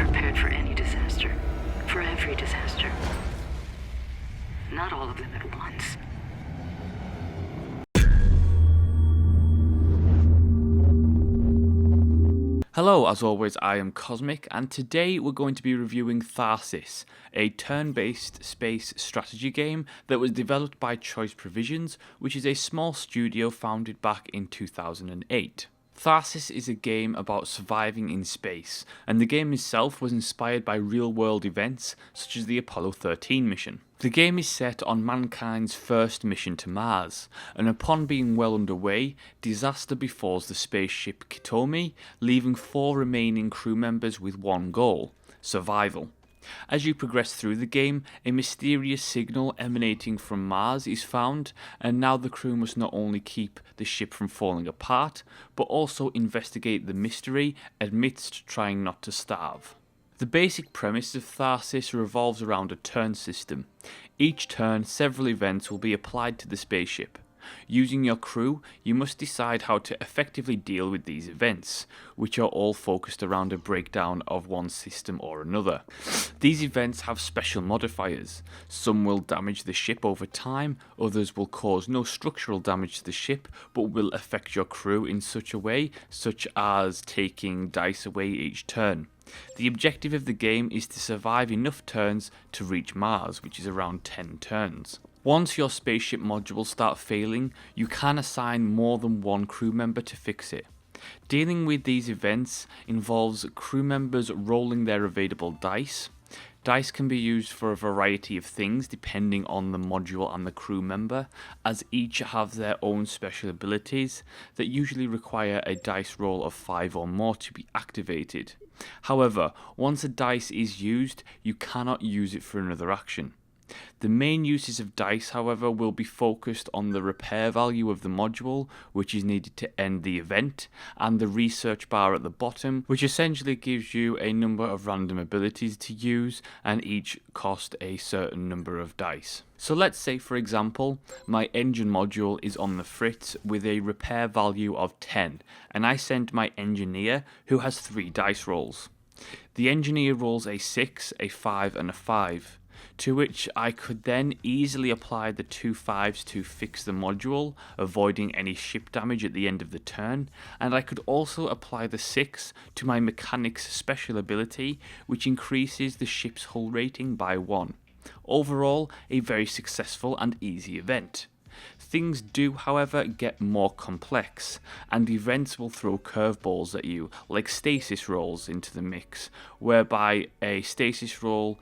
Prepared for any disaster. For every disaster. Not all of them at once. Hello, as always, I am Cosmic, and today we're going to be reviewing Tharsis, a turn-based space strategy game that was developed by Choice Provisions, which is a small studio founded back in 2008. Tharsis is a game about surviving in space, and the game itself was inspired by real-world events such as the Apollo 13 mission. The game is set on mankind's first mission to Mars, and upon being well underway, disaster befalls the spaceship Kitomi, leaving 4 remaining crew members with one goal: survival. As you progress through the game, a mysterious signal emanating from Mars is found, and now the crew must not only keep the ship from falling apart, but also investigate the mystery amidst trying not to starve. The basic premise of Tharsis revolves around a turn system. Each turn, several events will be applied to the spaceship. Using your crew, you must decide how to effectively deal with these events, which are all focused around a breakdown of one system or another. These events have special modifiers. Some will damage the ship over time, others will cause no structural damage to the ship, but will affect your crew in such a way, such as taking dice away each turn. The objective of the game is to survive enough turns to reach Mars, which is around 10 turns. Once your spaceship modules start failing, you can assign more than one crew member to fix it. Dealing with these events involves crew members rolling their available dice. Dice can be used for a variety of things depending on the module and the crew member, as each have their own special abilities that usually require a dice roll of 5 or more to be activated. However, once a dice is used, you cannot use it for another action. The main uses of dice, however, will be focused on the repair value of the module, which is needed to end the event, and the research bar at the bottom, which essentially gives you a number of random abilities to use, and each cost a certain number of dice. So let's say, for example, my engine module is on the fritz with a repair value of 10, and I send my engineer, who has 3 dice rolls. The engineer rolls a 6, a 5, and a 5. To which I could then easily apply the 2 5s to fix the module, avoiding any ship damage at the end of the turn, and I could also apply the 6 to my mechanic's special ability, which increases the ship's hull rating by 1. Overall, a very successful and easy event. Things do, however, get more complex, and events will throw curveballs at you, like stasis rolls into the mix, whereby a stasis roll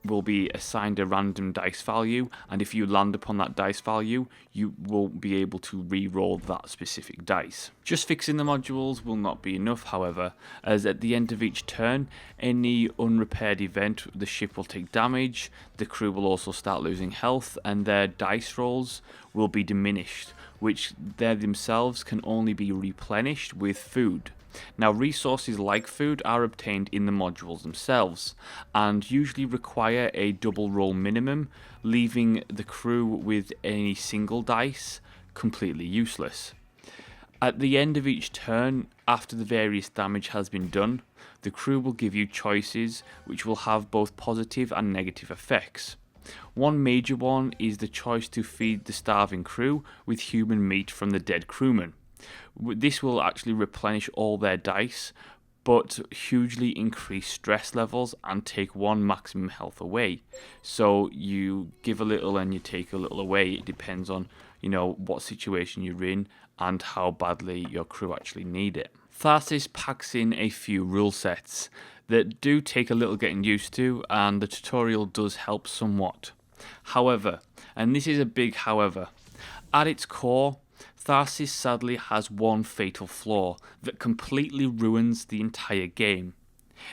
will be assigned a random dice value, and if you land upon that dice value, you will be able to re-roll that specific dice. Just fixing the modules will not be enough, however, as at the end of each turn, any unrepaired event, the ship will take damage, the crew will also start losing health, and their dice rolls will be diminished, which they themselves can only be replenished with food. Now, resources like food are obtained in the modules themselves, and usually require a double roll minimum, leaving the crew with any single dice completely useless. At the end of each turn, after the various damage has been done, the crew will give you choices which will have both positive and negative effects. One major one is the choice to feed the starving crew with human meat from the dead crewman. This will actually replenish all their dice, but hugely increase stress levels and take 1 maximum health away. So you give a little and you take a little away. It depends on, what situation you're in and how badly your crew actually need it. Tharsis packs in a few rule sets that do take a little getting used to, and the tutorial does help somewhat. However, and this is a big however, at its core, Tharsis sadly has one fatal flaw that completely ruins the entire game.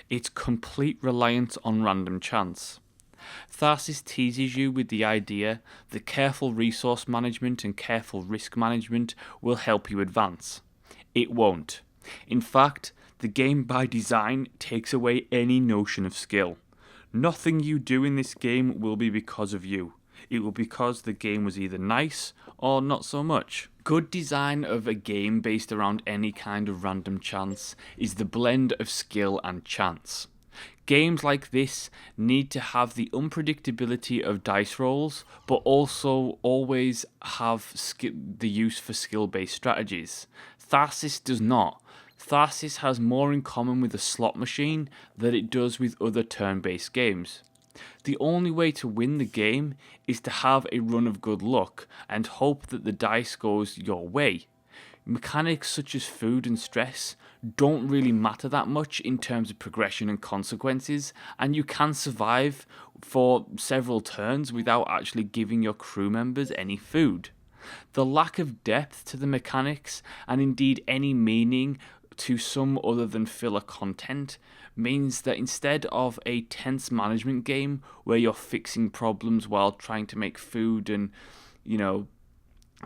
Its complete reliance on random chance. Tharsis teases you with the idea that careful resource management and careful risk management will help you advance. It won't. In fact, the game by design takes away any notion of skill. Nothing you do in this game will be because of you. it was because the game was either nice or not so much. Good design of a game based around any kind of random chance is the blend of skill and chance. Games like this need to have the unpredictability of dice rolls, but also always have the use for skill-based strategies. Tharsis does not. Tharsis has more in common with a slot machine than it does with other turn-based games. The only way to win the game is to have a run of good luck and hope that the dice goes your way. Mechanics such as food and stress don't really matter that much in terms of progression and consequences, and you can survive for several turns without actually giving your crew members any food. The lack of depth to the mechanics, and indeed any meaning to some other than filler content, means that instead of a tense management game where you're fixing problems while trying to make food and,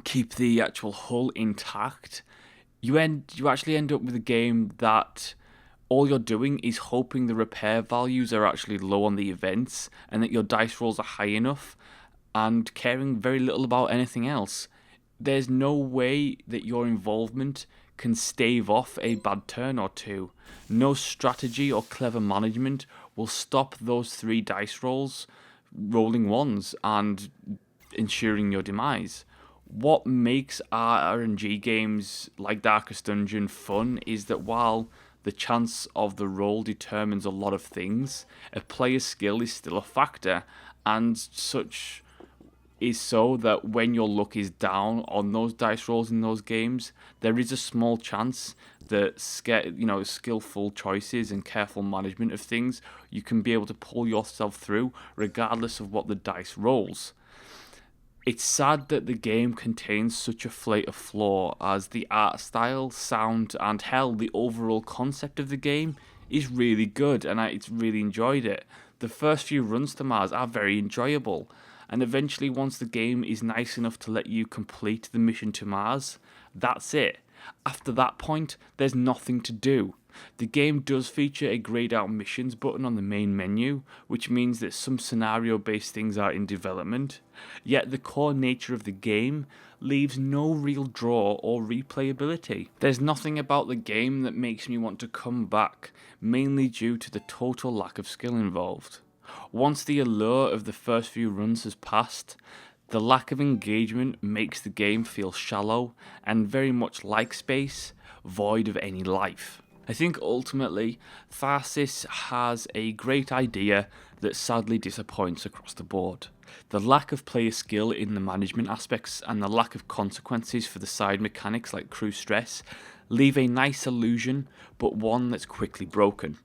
keep the actual hull intact, you actually end up with a game that all you're doing is hoping the repair values are actually low on the events and that your dice rolls are high enough, and caring very little about anything else. There's no way that your involvement can stave off a bad turn or two. No strategy or clever management will stop those 3 dice rolls rolling ones and ensuring your demise. What makes RNG games like Darkest Dungeon fun is that while the chance of the roll determines a lot of things, a player's skill is still a factor, and such is so that when your luck is down on those dice rolls in those games, there is a small chance that skillful choices and careful management of things, you can be able to pull yourself through regardless of what the dice rolls. It's sad that the game contains such a fatal flaw, as the art style, sound, and hell, the overall concept of the game is really good, and it's really enjoyed it. The first few runs to Mars are very enjoyable, and eventually once the game is nice enough to let you complete the mission to Mars, that's it. After that point, there's nothing to do. The game does feature a grayed out missions button on the main menu, which means that some scenario based things are in development, yet the core nature of the game leaves no real draw or replayability. There's nothing about the game that makes me want to come back, mainly due to the total lack of skill involved. Once the allure of the first few runs has passed, the lack of engagement makes the game feel shallow and very much like space, void of any life. I think ultimately, Tharsis has a great idea that sadly disappoints across the board. The lack of player skill in the management aspects and the lack of consequences for the side mechanics like crew stress leave a nice illusion, but one that's quickly broken.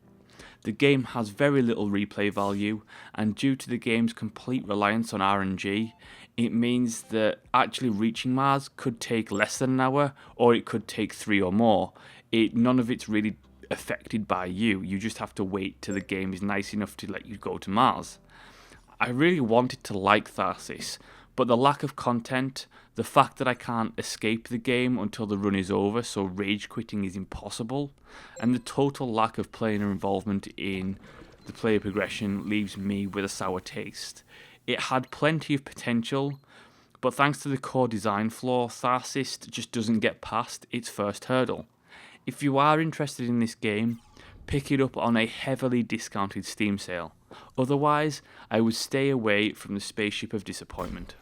The game has very little replay value, and due to the game's complete reliance on RNG, it means that actually reaching Mars could take less than an hour, or it could take 3 or more. None of it's really affected by you. You just have to wait till the game is nice enough to let you go to Mars. I really wanted to like Tharsis, but the lack of content, the fact that I can't escape the game until the run is over, so rage quitting is impossible, and the total lack of player involvement in the player progression leaves me with a sour taste. It had plenty of potential, but thanks to the core design flaw, Tharsis just doesn't get past its first hurdle. If you are interested in this game, pick it up on a heavily discounted Steam sale. Otherwise, I would stay away from the Spaceship of Disappointment.